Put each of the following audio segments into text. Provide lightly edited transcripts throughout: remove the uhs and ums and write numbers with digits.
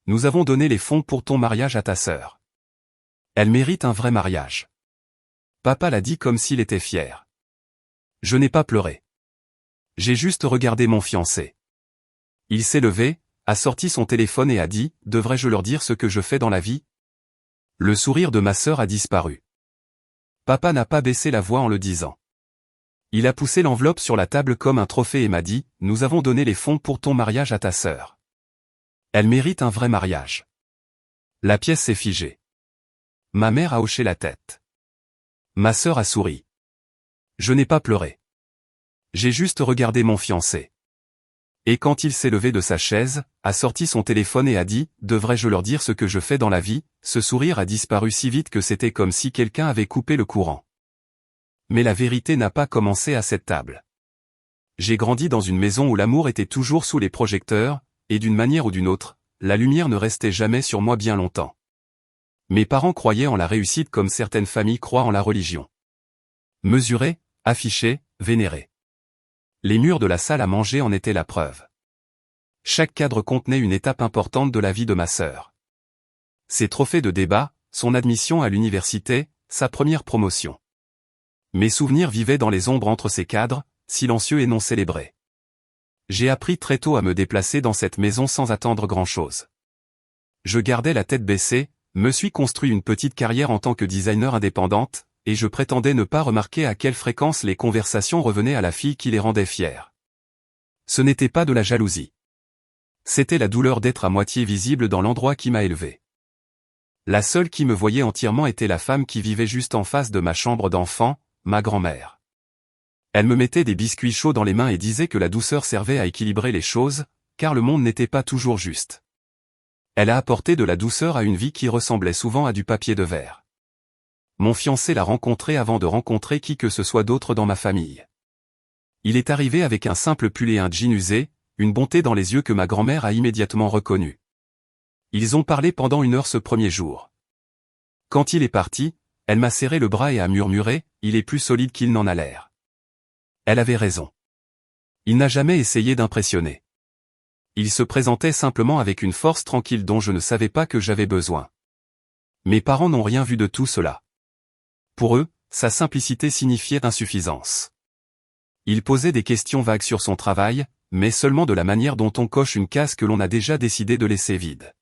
Nous avons donné les fonds pour ton mariage à ta sœur. Elle mérite un vrai mariage. Papa l'a dit comme s'il était fier. Je n'ai pas pleuré. J'ai juste regardé mon fiancé. Il s'est levé, a sorti son téléphone et a dit « Devrais-je leur dire ce que je fais dans la vie ?» Le sourire de ma sœur a disparu. Papa n'a pas baissé la voix en le disant. Il a poussé l'enveloppe sur la table comme un trophée et m'a dit « Nous avons donné les fonds pour ton mariage à ta sœur. Elle mérite un vrai mariage. » La pièce s'est figée. Ma mère a hoché la tête. Ma sœur a souri. Je n'ai pas pleuré. J'ai juste regardé mon fiancé. Et quand il s'est levé de sa chaise, a sorti son téléphone et a dit « Devrais-je leur dire ce que je fais dans la vie ?» Ce sourire a disparu si vite que c'était comme si quelqu'un avait coupé le courant. Mais la vérité n'a pas commencé à cette table. J'ai grandi dans une maison où l'amour était toujours sous les projecteurs, et d'une manière ou d'une autre, la lumière ne restait jamais sur moi bien longtemps. Mes parents croyaient en la réussite comme certaines familles croient en la religion. Mesurés, affichés, vénérés. Les murs de la salle à manger en étaient la preuve. Chaque cadre contenait une étape importante de la vie de ma sœur. Ses trophées de débat, son admission à l'université, sa première promotion. Mes souvenirs vivaient dans les ombres entre ces cadres, silencieux et non célébrés. J'ai appris très tôt à me déplacer dans cette maison sans attendre grand-chose. Je gardais la tête baissée, me suis construit une petite carrière en tant que designer indépendante, et je prétendais ne pas remarquer à quelle fréquence les conversations revenaient à la fille qui les rendait fières. Ce n'était pas de la jalousie. C'était la douleur d'être à moitié visible dans l'endroit qui m'a élevé. La seule qui me voyait entièrement était la femme qui vivait juste en face de ma chambre d'enfant, ma grand-mère. Elle me mettait des biscuits chauds dans les mains et disait que la douceur servait à équilibrer les choses, car le monde n'était pas toujours juste. Elle a apporté de la douceur à une vie qui ressemblait souvent à du papier de verre. Mon fiancé l'a rencontré avant de rencontrer qui que ce soit d'autre dans ma famille. Il est arrivé avec un simple pull et un jean usé, une bonté dans les yeux que ma grand-mère a immédiatement reconnue. Ils ont parlé pendant 1 heure ce premier jour. Quand il est parti, elle m'a serré le bras et a murmuré « Il est plus solide qu'il n'en a l'air ». Elle avait raison. Il n'a jamais essayé d'impressionner. Il se présentait simplement avec une force tranquille dont je ne savais pas que j'avais besoin. Mes parents n'ont rien vu de tout cela. Pour eux, sa simplicité signifiait insuffisance. Il posait des questions vagues sur son travail, mais seulement de la manière dont on coche une case que l'on a déjà décidé de laisser vide.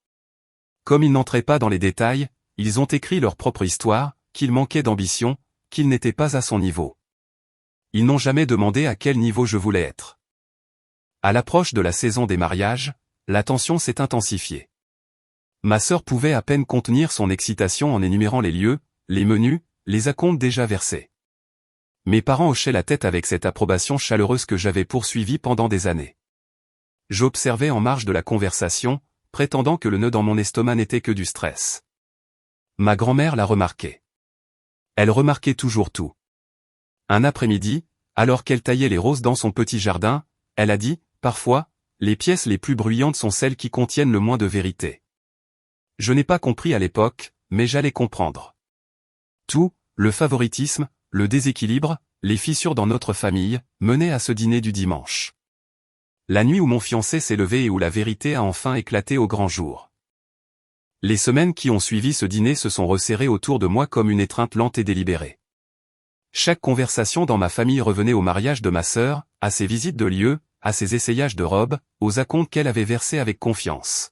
Comme ils n'entraient pas dans les détails, ils ont écrit leur propre histoire, qu'il manquait d'ambition, qu'il n'était pas à son niveau. Ils n'ont jamais demandé à quel niveau je voulais être. À l'approche de la saison des mariages, la tension s'est intensifiée. Ma sœur pouvait à peine contenir son excitation en énumérant les lieux, les menus, les acomptes déjà versés. Mes parents hochaient la tête avec cette approbation chaleureuse que j'avais poursuivie pendant des années. J'observais en marge de la conversation, prétendant que le nœud dans mon estomac n'était que du stress. Ma grand-mère l'a remarqué. Elle remarquait toujours tout. Un après-midi, alors qu'elle taillait les roses dans son petit jardin, elle a dit, parfois, les pièces les plus bruyantes sont celles qui contiennent le moins de vérité. Je n'ai pas compris à l'époque, mais j'allais comprendre. Tout, le favoritisme, le déséquilibre, les fissures dans notre famille, menaient à ce dîner du dimanche. La nuit où mon fiancé s'est levé et où la vérité a enfin éclaté au grand jour. Les semaines qui ont suivi ce dîner se sont resserrées autour de moi comme une étreinte lente et délibérée. Chaque conversation dans ma famille revenait au mariage de ma sœur, à ses visites de lieux, à ses essayages de robes, aux acomptes qu'elle avait versés avec confiance.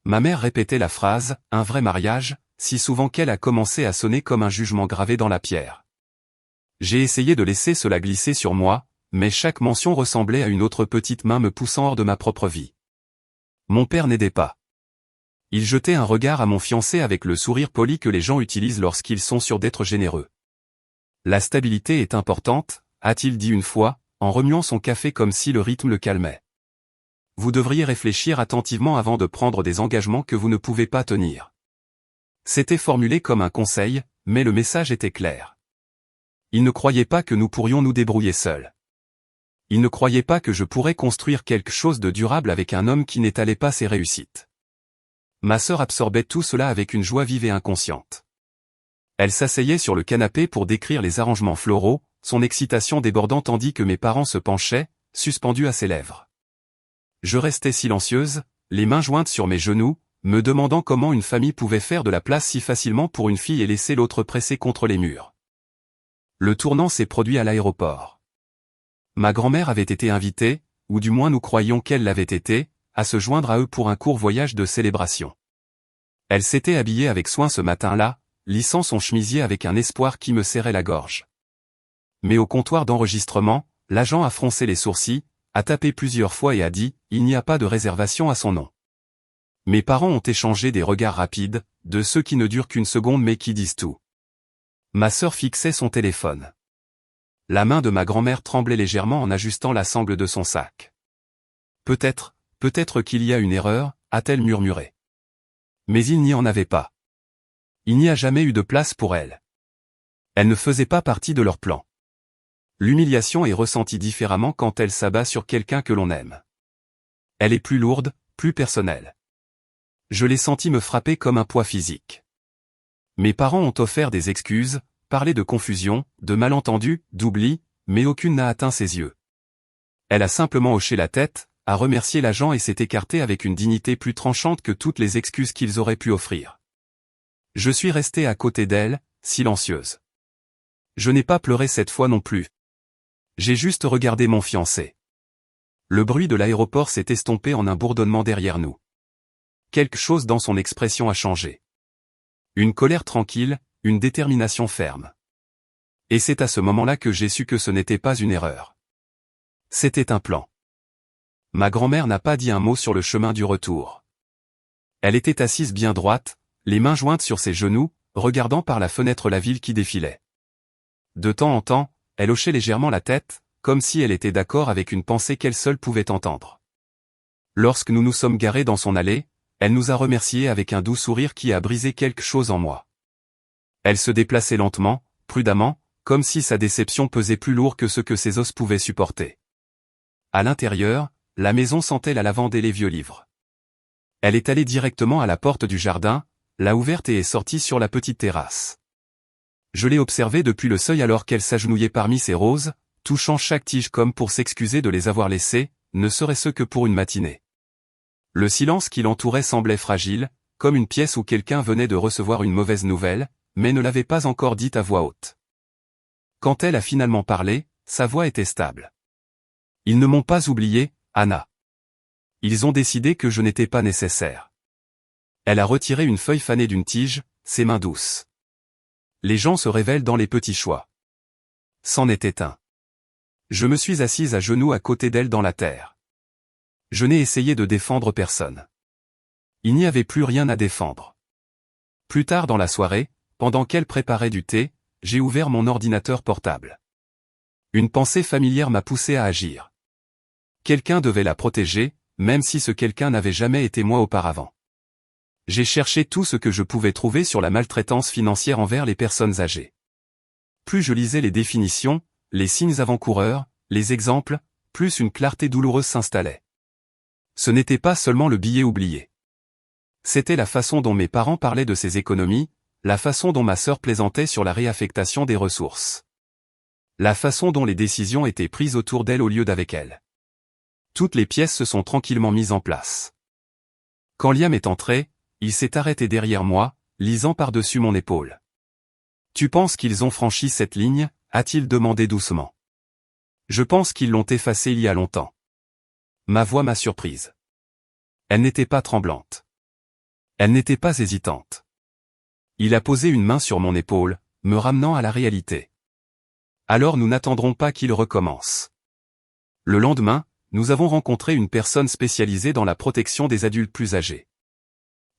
Ma mère répétait la phrase « un vrai mariage », si souvent qu'elle a commencé à sonner comme un jugement gravé dans la pierre. J'ai essayé de laisser cela glisser sur moi, mais chaque mention ressemblait à une autre petite main me poussant hors de ma propre vie. Mon père n'aidait pas. Il jetait un regard à mon fiancé avec le sourire poli que les gens utilisent lorsqu'ils sont sûrs d'être généreux. La stabilité est importante, a-t-il dit une fois, en remuant son café comme si le rythme le calmait. Vous devriez réfléchir attentivement avant de prendre des engagements que vous ne pouvez pas tenir. C'était formulé comme un conseil, mais le message était clair. Il ne croyait pas que nous pourrions nous débrouiller seuls. Il ne croyait pas que je pourrais construire quelque chose de durable avec un homme qui n'étalait pas ses réussites. Ma sœur absorbait tout cela avec une joie vive et inconsciente. Elle s'asseyait sur le canapé pour décrire les arrangements floraux, son excitation débordant tandis que mes parents se penchaient, suspendus à ses lèvres. Je restais silencieuse, les mains jointes sur mes genoux, me demandant comment une famille pouvait faire de la place si facilement pour une fille et laisser l'autre pressée contre les murs. Le tournant s'est produit à l'aéroport. Ma grand-mère avait été invitée, ou du moins nous croyions qu'elle l'avait été, à se joindre à eux pour un court voyage de célébration. Elle s'était habillée avec soin ce matin-là, lissant son chemisier avec un espoir qui me serrait la gorge. Mais au comptoir d'enregistrement, l'agent a froncé les sourcils, a tapé plusieurs fois et a dit « Il n'y a pas de réservation à son nom ». Mes parents ont échangé des regards rapides, de ceux qui ne durent qu'une seconde mais qui disent tout. Ma sœur fixait son téléphone. La main de ma grand-mère tremblait légèrement en ajustant la sangle de son sac. Peut-être qu'il y a une erreur, a-t-elle murmuré. Mais il n'y en avait pas. Il n'y a jamais eu de place pour elle. Elle ne faisait pas partie de leur plan. L'humiliation est ressentie différemment quand elle s'abat sur quelqu'un que l'on aime. Elle est plus lourde, plus personnelle. Je l'ai senti me frapper comme un poids physique. Mes parents ont offert des excuses, parlé de confusion, de malentendus, d'oubli, mais aucune n'a atteint ses yeux. Elle a simplement hoché la tête, a remercié l'agent et s'est écartée avec une dignité plus tranchante que toutes les excuses qu'ils auraient pu offrir. Je suis restée à côté d'elle, silencieuse. Je n'ai pas pleuré cette fois non plus. J'ai juste regardé mon fiancé. Le bruit de l'aéroport s'est estompé en un bourdonnement derrière nous. Quelque chose dans son expression a changé. Une colère tranquille, une détermination ferme. Et c'est à ce moment-là que j'ai su que ce n'était pas une erreur. C'était un plan. Ma grand-mère n'a pas dit un mot sur le chemin du retour. Elle était assise bien droite, les mains jointes sur ses genoux, regardant par la fenêtre la ville qui défilait. De temps en temps, elle hochait légèrement la tête, comme si elle était d'accord avec une pensée qu'elle seule pouvait entendre. Lorsque nous nous sommes garés dans son allée, elle nous a remerciés avec un doux sourire qui a brisé quelque chose en moi. Elle se déplaçait lentement, prudemment, comme si sa déception pesait plus lourd que ce que ses os pouvaient supporter. À l'intérieur, la maison sentait la lavande et les vieux livres. Elle est allée directement à la porte du jardin, l'a ouverte et est sortie sur la petite terrasse. Je l'ai observée depuis le seuil alors qu'elle s'agenouillait parmi ses roses, touchant chaque tige comme pour s'excuser de les avoir laissées, ne serait-ce que pour une matinée. Le silence qui l'entourait semblait fragile, comme une pièce où quelqu'un venait de recevoir une mauvaise nouvelle, mais ne l'avait pas encore dite à voix haute. Quand elle a finalement parlé, sa voix était stable. Ils ne m'ont pas oublié, Anna. Ils ont décidé que je n'étais pas nécessaire. Elle a retiré une feuille fanée d'une tige, ses mains douces. Les gens se révèlent dans les petits choix. C'en était un. Je me suis assise à genoux à côté d'elle dans la terre. Je n'ai essayé de défendre personne. Il n'y avait plus rien à défendre. Plus tard dans la soirée, pendant qu'elle préparait du thé, j'ai ouvert mon ordinateur portable. Une pensée familière m'a poussé à agir. Quelqu'un devait la protéger, même si ce quelqu'un n'avait jamais été moi auparavant. J'ai cherché tout ce que je pouvais trouver sur la maltraitance financière envers les personnes âgées. Plus je lisais les définitions, les signes avant-coureurs, les exemples, plus une clarté douloureuse s'installait. Ce n'était pas seulement le billet oublié. C'était la façon dont mes parents parlaient de ces économies, la façon dont ma sœur plaisantait sur la réaffectation des ressources. La façon dont les décisions étaient prises autour d'elle au lieu d'avec elle. Toutes les pièces se sont tranquillement mises en place. Quand Liam est entré, il s'est arrêté derrière moi, lisant par-dessus mon épaule. « Tu penses qu'ils ont franchi cette ligne ?» a-t-il demandé doucement. « Je pense qu'ils l'ont effacée il y a longtemps. » Ma voix m'a surprise. Elle n'était pas tremblante. Elle n'était pas hésitante. Il a posé une main sur mon épaule, me ramenant à la réalité. Alors nous n'attendrons pas qu'il recommence. Le lendemain, nous avons rencontré une personne spécialisée dans la protection des adultes plus âgés.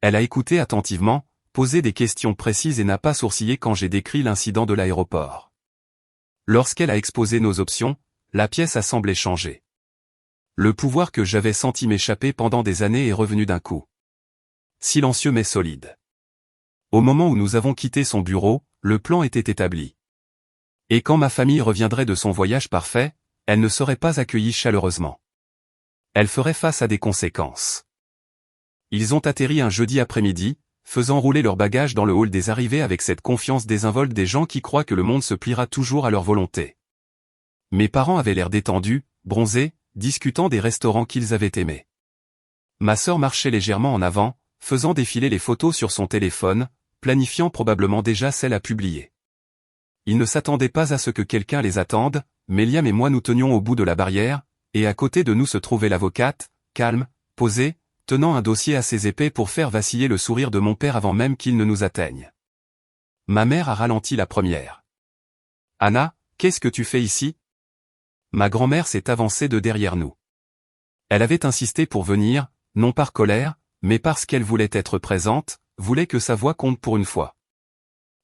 Elle a écouté attentivement, posé des questions précises et n'a pas sourcillé quand j'ai décrit l'incident de l'aéroport. Lorsqu'elle a exposé nos options, la pièce a semblé changer. Le pouvoir que j'avais senti m'échapper pendant des années est revenu d'un coup. Silencieux mais solide. Au moment où nous avons quitté son bureau, le plan était établi. Et quand ma famille reviendrait de son voyage parfait, elle ne serait pas accueillie chaleureusement. Elle ferait face à des conséquences. Ils ont atterri un jeudi après-midi, faisant rouler leurs bagages dans le hall des arrivées avec cette confiance désinvolte des gens qui croient que le monde se pliera toujours à leur volonté. Mes parents avaient l'air détendus, bronzés, discutant des restaurants qu'ils avaient aimés. Ma sœur marchait légèrement en avant, faisant défiler les photos sur son téléphone, planifiant probablement déjà celle à publier. Il ne s'attendait pas à ce que quelqu'un les attende, mais Liam et moi nous tenions au bout de la barrière, et à côté de nous se trouvait l'avocate, calme, posée, tenant un dossier assez épais pour faire vaciller le sourire de mon père avant même qu'il ne nous atteigne. Ma mère a ralenti la première. « Anna, qu'est-ce que tu fais ici ?» Ma grand-mère s'est avancée de derrière nous. Elle avait insisté pour venir, non par colère, mais parce qu'elle voulait être présente, voulait que sa voix compte pour une fois.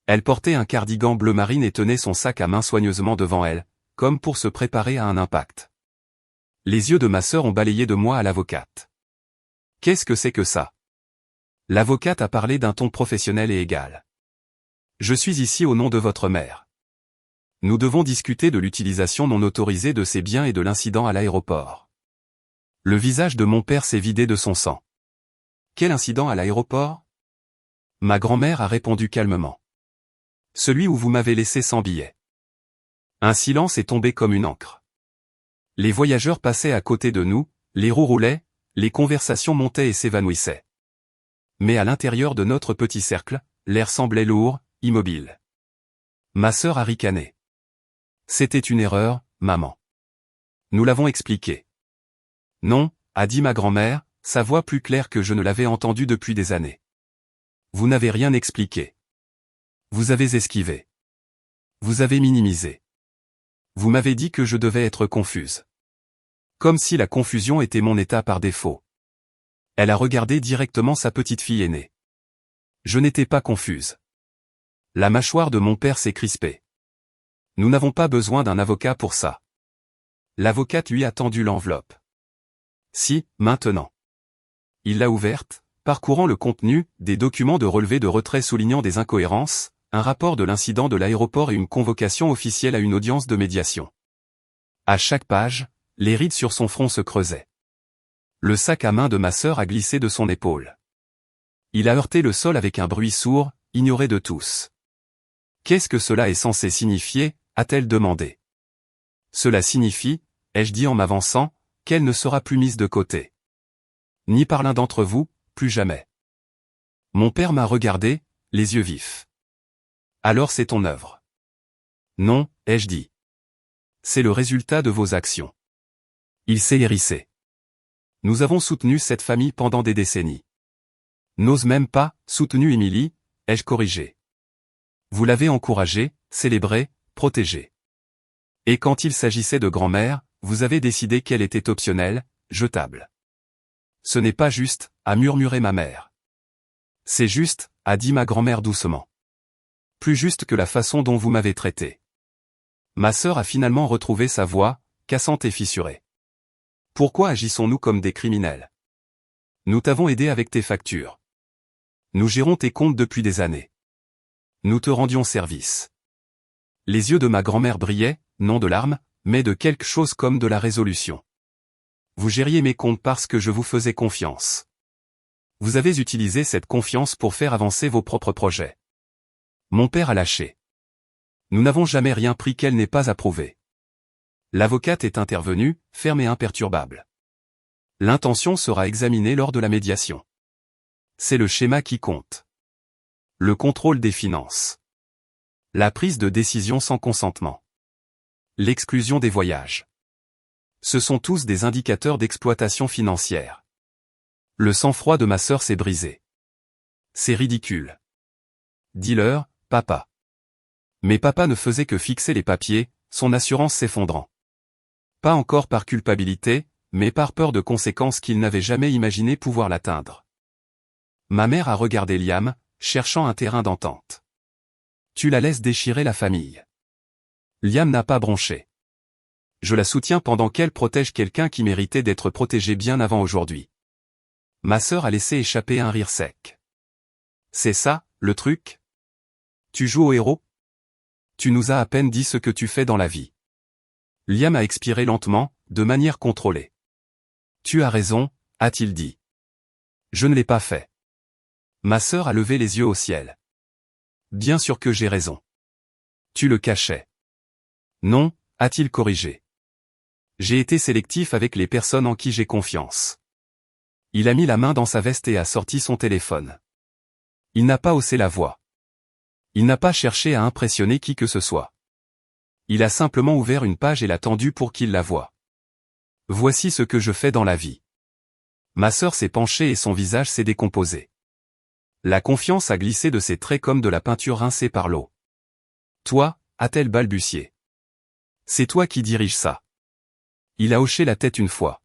Elle portait un cardigan bleu marine et tenait son sac à main soigneusement devant elle, comme pour se préparer à un impact. Les yeux de ma sœur ont balayé de moi à l'avocate. « Qu'est-ce que c'est que ça ?» L'avocate a parlé d'un ton professionnel et égal. « Je suis ici au nom de votre mère. Nous devons discuter de l'utilisation non autorisée de ces biens et de l'incident à l'aéroport. » Le visage de mon père s'est vidé de son sang. « Quel incident à l'aéroport ?» Ma grand-mère a répondu calmement. « Celui où vous m'avez laissé sans billet. » Un silence est tombé comme une encre. Les voyageurs passaient à côté de nous, les roues roulaient, les conversations montaient et s'évanouissaient. Mais à l'intérieur de notre petit cercle, l'air semblait lourd, immobile. Ma sœur a ricané. « C'était une erreur, maman. Nous l'avons expliqué. »« Non, » a dit ma grand-mère, sa voix plus claire que je ne l'avais entendue depuis des années. « Vous n'avez rien expliqué. Vous avez esquivé. Vous avez minimisé. Vous m'avez dit que je devais être confuse. Comme si la confusion était mon état par défaut. » Elle a regardé directement sa petite fille aînée. Je n'étais pas confuse. La mâchoire de mon père s'est crispée. Nous n'avons pas besoin d'un avocat pour ça. L'avocate lui a tendu l'enveloppe. Si, maintenant. Il l'a ouverte, parcourant le contenu, des documents de relevé de retrait soulignant des incohérences, un rapport de l'incident de l'aéroport et une convocation officielle à une audience de médiation. À chaque page, les rides sur son front se creusaient. Le sac à main de ma sœur a glissé de son épaule. Il a heurté le sol avec un bruit sourd, ignoré de tous. « Qu'est-ce que cela est censé signifier ?» a-t-elle demandé. « Cela signifie, ai-je dit en m'avançant, qu'elle ne sera plus mise de côté. Ni par l'un d'entre vous, plus jamais. » Mon père m'a regardé, les yeux vifs. « Alors c'est ton œuvre. »« Non, ai-je dit. C'est le résultat de vos actions. » Il s'est hérissé. « Nous avons soutenu cette famille pendant des décennies. »« N'ose même pas, soutenu Émilie, ai-je corrigé. Vous l'avez encouragée, célébrée, protégée. Et quand il s'agissait de grand-mère, vous avez décidé qu'elle était optionnelle, jetable. Ce n'est pas juste, a murmuré ma mère. C'est juste, a dit ma grand-mère doucement. Plus juste que la façon dont vous m'avez traité. Ma sœur a finalement retrouvé sa voix, cassante et fissurée. Pourquoi agissons-nous comme des criminels? Nous t'avons aidé avec tes factures. Nous gérons tes comptes depuis des années. Nous te rendions service. Les yeux de ma grand-mère brillaient, non de larmes, mais de quelque chose comme de la résolution. Vous gériez mes comptes parce que je vous faisais confiance. Vous avez utilisé cette confiance pour faire avancer vos propres projets. Mon père a lâché. Nous n'avons jamais rien pris qu'elle n'ait pas approuvé. L'avocate est intervenue, ferme et imperturbable. L'intention sera examinée lors de la médiation. C'est le schéma qui compte. Le contrôle des finances. La prise de décision sans consentement. L'exclusion des voyages. Ce sont tous des indicateurs d'exploitation financière. Le sang-froid de ma sœur s'est brisé. C'est ridicule. Dis-leur, papa. Mais papa ne faisait que fixer les papiers, son assurance s'effondrant. Pas encore par culpabilité, mais par peur de conséquences qu'il n'avait jamais imaginé pouvoir l'atteindre. Ma mère a regardé Liam, cherchant un terrain d'entente. Tu la laisses déchirer la famille. Liam n'a pas bronché. Je la soutiens pendant qu'elle protège quelqu'un qui méritait d'être protégé bien avant aujourd'hui. Ma sœur a laissé échapper un rire sec. C'est ça, le truc? Tu joues au héros? Tu nous as à peine dit ce que tu fais dans la vie. Liam a expiré lentement, de manière contrôlée. Tu as raison, a-t-il dit. Je ne l'ai pas fait. Ma sœur a levé les yeux au ciel. Bien sûr que j'ai raison. Tu le cachais. Non, a-t-il corrigé. J'ai été sélectif avec les personnes en qui j'ai confiance. Il a mis la main dans sa veste et a sorti son téléphone. Il n'a pas haussé la voix. Il n'a pas cherché à impressionner qui que ce soit. Il a simplement ouvert une page et l'a tendue pour qu'il la voie. Voici ce que je fais dans la vie. Ma sœur s'est penchée et son visage s'est décomposé. La confiance a glissé de ses traits comme de la peinture rincée par l'eau. Toi, a-t-elle balbutié. C'est toi qui dirige ça. Il a hoché la tête une fois.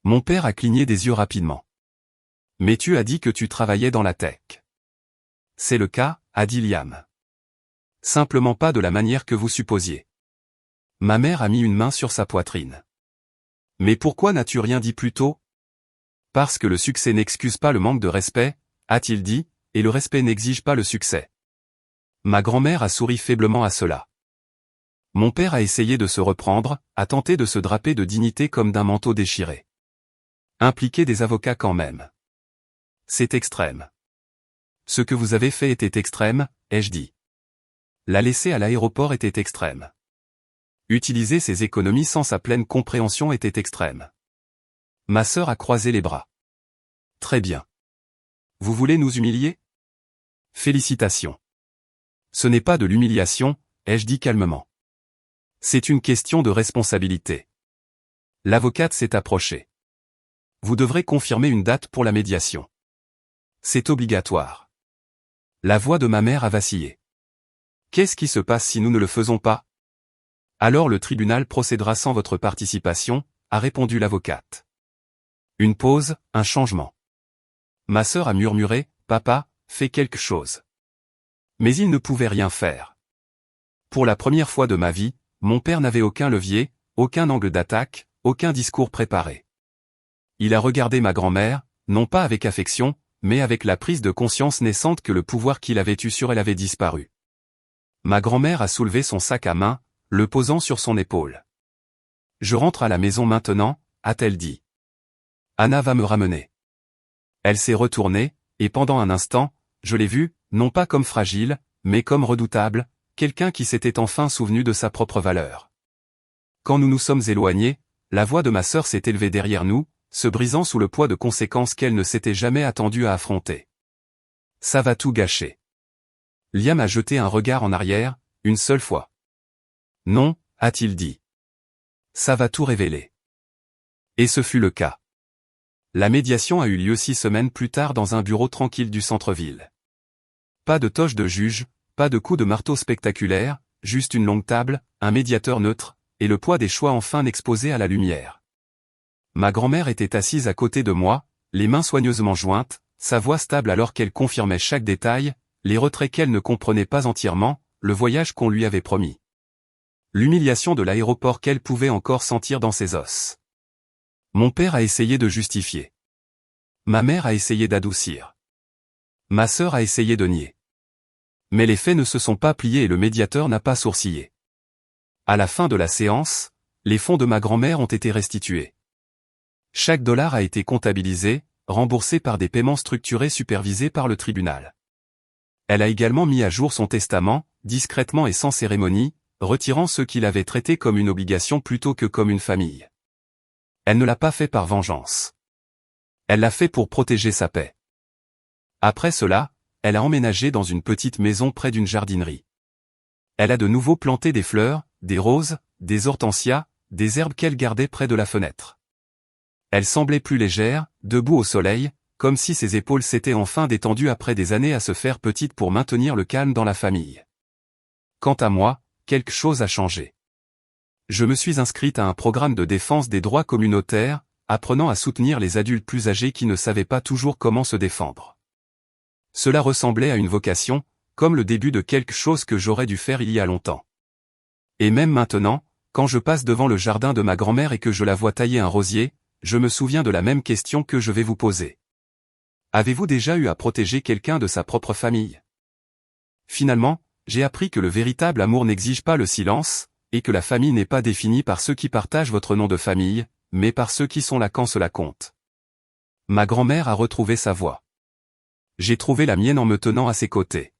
Mon père a cligné des yeux rapidement. Mais tu as dit que tu travaillais dans la tech. C'est le cas, a dit Liam. Simplement pas de la manière que vous supposiez. Ma mère a mis une main sur sa poitrine. Mais pourquoi n'as-tu rien dit plus tôt? Parce que le succès n'excuse pas le manque de respect, a-t-il dit, et le respect n'exige pas le succès. Ma grand-mère a souri faiblement à cela. Mon père a essayé de se reprendre, a tenté de se draper de dignité comme d'un manteau déchiré. Impliquer des avocats quand même. C'est extrême. Ce que vous avez fait était extrême, ai-je dit. La laisser à l'aéroport était extrême. Utiliser ses économies sans sa pleine compréhension était extrême. Ma sœur a croisé les bras. Très bien. Vous voulez nous humilier? Félicitations. Ce n'est pas de l'humiliation, ai-je dit calmement. C'est une question de responsabilité. L'avocate s'est approchée. Vous devrez confirmer une date pour la médiation. C'est obligatoire. La voix de ma mère a vacillé. Qu'est-ce qui se passe si nous ne le faisons pas? Alors le tribunal procédera sans votre participation, a répondu l'avocate. Une pause, un changement. Ma sœur a murmuré, papa, fais quelque chose. Mais il ne pouvait rien faire. Pour la première fois de ma vie, mon père n'avait aucun levier, aucun angle d'attaque, aucun discours préparé. Il a regardé ma grand-mère, non pas avec affection, mais avec la prise de conscience naissante que le pouvoir qu'il avait eu sur elle avait disparu. Ma grand-mère a soulevé son sac à main, le posant sur son épaule. Je rentre à la maison maintenant, a-t-elle dit. Anna va me ramener. Elle s'est retournée, et pendant un instant, je l'ai vue, non pas comme fragile, mais comme redoutable, quelqu'un qui s'était enfin souvenu de sa propre valeur. Quand nous nous sommes éloignés, la voix de ma sœur s'est élevée derrière nous, se brisant sous le poids de conséquences qu'elle ne s'était jamais attendue à affronter. Ça va tout gâcher. Liam a jeté un regard en arrière, une seule fois. Non, a-t-il dit. Ça va tout révéler. Et ce fut le cas. La médiation a eu lieu 6 semaines plus tard dans un bureau tranquille du centre-ville. Pas de toge de juge, pas de coups de marteau spectaculaires, juste une longue table, un médiateur neutre, et le poids des choix enfin exposé à la lumière. Ma grand-mère était assise à côté de moi, les mains soigneusement jointes, sa voix stable alors qu'elle confirmait chaque détail, les retraits qu'elle ne comprenait pas entièrement, le voyage qu'on lui avait promis. L'humiliation de l'aéroport qu'elle pouvait encore sentir dans ses os. Mon père a essayé de justifier. Ma mère a essayé d'adoucir. Ma sœur a essayé de nier. Mais les faits ne se sont pas pliés et le médiateur n'a pas sourcillé. À la fin de la séance, les fonds de ma grand-mère ont été restitués. Chaque dollar a été comptabilisé, remboursé par des paiements structurés supervisés par le tribunal. Elle a également mis à jour son testament, discrètement et sans cérémonie, retirant ce qu'il avait traité comme une obligation plutôt que comme une famille. Elle ne l'a pas fait par vengeance. Elle l'a fait pour protéger sa paix. Après cela, elle a emménagé dans une petite maison près d'une jardinerie. Elle a de nouveau planté des fleurs, des roses, des hortensias, des herbes qu'elle gardait près de la fenêtre. Elle semblait plus légère, debout au soleil, comme si ses épaules s'étaient enfin détendues après des années à se faire petites pour maintenir le calme dans la famille. Quant à moi, quelque chose a changé. Je me suis inscrite à un programme de défense des droits communautaires, apprenant à soutenir les adultes plus âgés qui ne savaient pas toujours comment se défendre. Cela ressemblait à une vocation, comme le début de quelque chose que j'aurais dû faire il y a longtemps. Et même maintenant, quand je passe devant le jardin de ma grand-mère et que je la vois tailler un rosier, je me souviens de la même question que je vais vous poser. Avez-vous déjà eu à protéger quelqu'un de sa propre famille? Finalement, j'ai appris que le véritable amour n'exige pas le silence, et que la famille n'est pas définie par ceux qui partagent votre nom de famille, mais par ceux qui sont là quand cela compte. Ma grand-mère a retrouvé sa voix. J'ai trouvé la mienne en me tenant à ses côtés.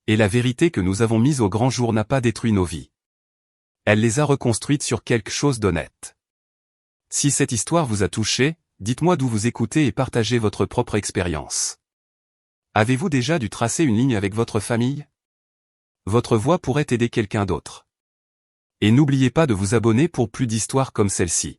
Et la vérité que nous avons mise au grand jour n'a pas détruit nos vies. Elle les a reconstruites sur quelque chose d'honnête. Si cette histoire vous a touché, Dites-moi d'où vous écoutez et partagez votre propre expérience. Avez-vous déjà dû tracer une ligne avec votre famille? Votre voix pourrait aider quelqu'un d'autre. Et n'oubliez pas de vous abonner pour plus d'histoires comme celle-ci.